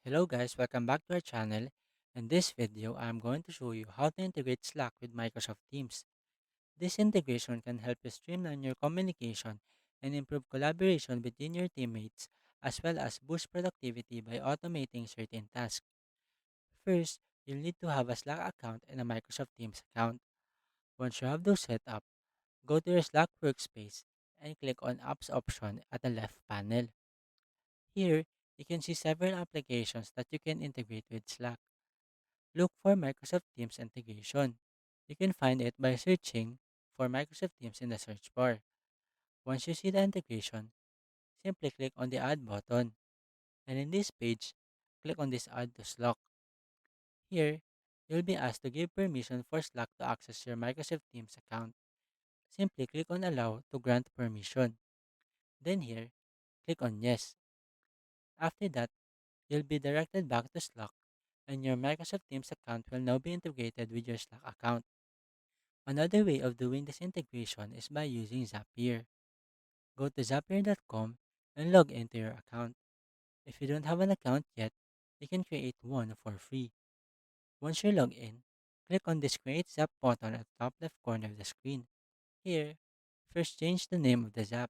Hello guys, welcome back to our channel. In this video, I am going to show you how to integrate Slack with Microsoft Teams. This integration can help you streamline your communication and improve collaboration between your teammates, as well as boost productivity by automating certain tasks. First, you'll need to have a Slack account and a Microsoft Teams account. Once you have those set up, go to your Slack workspace and click on Apps option at the left panel. Here, you can see several applications that you can integrate with Slack. Look for Microsoft Teams integration. You can find it by searching for Microsoft Teams in the search bar. Once you see the integration, simply click on the Add button. And in this page, click on this Add to Slack. Here, you'll be asked to give permission for Slack to access your Microsoft Teams account. Simply click on Allow to grant permission. Then here, click on Yes. After that, you'll be directed back to Slack and your Microsoft Teams account will now be integrated with your Slack account. Another way of doing this integration is by using Zapier. Go to zapier.com and log into your account. If you don't have an account yet, you can create one for free. Once you log in, click on this Create Zap button at the top left corner of the screen. Here, first change the name of the Zap.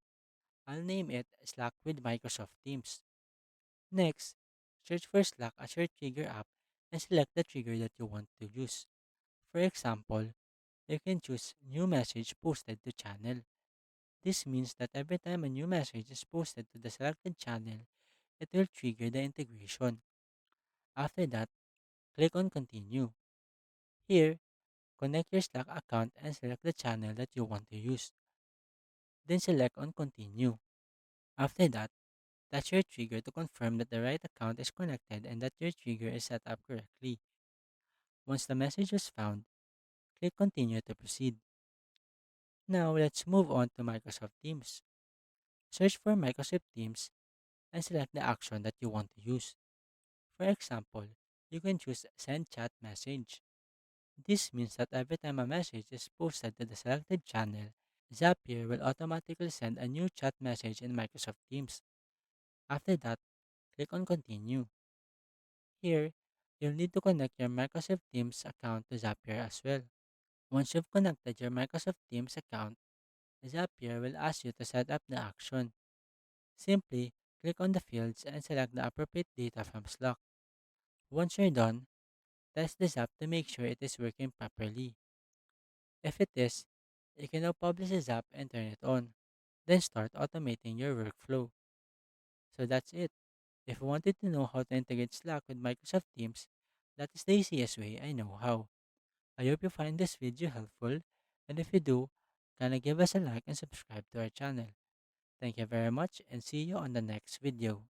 I'll name it Slack with Microsoft Teams. Next, search for Slack as your trigger app and select the trigger that you want to use. For example, you can choose New Message Posted to Channel. This means that every time a new message is posted to the selected channel, it will trigger the integration. After that, click on Continue. Here, connect your Slack account and select the channel that you want to use. Then select on Continue. After that, touch your trigger to confirm that the right account is connected and that your trigger is set up correctly. Once the message is found, click Continue to proceed. Now, let's move on to Microsoft Teams. Search for Microsoft Teams and select the action that you want to use. For example, you can choose Send Chat Message. This means that every time a message is posted to the selected channel, Zapier will automatically send a new chat message in Microsoft Teams. After that, click on Continue. Here, you'll need to connect your Microsoft Teams account to Zapier as well. Once you've connected your Microsoft Teams account, Zapier will ask you to set up the action. Simply click on the fields and select the appropriate data from Slack. Once you're done, test this app to make sure it is working properly. If it is, you can now publish this app and turn it on. Then start automating your workflow. So that's it. If you wanted to know how to integrate Slack with Microsoft Teams, that is the easiest way I know how. I hope you find this video helpful, and if you do, kindly give us a like and subscribe to our channel. Thank you very much and see you on the next video.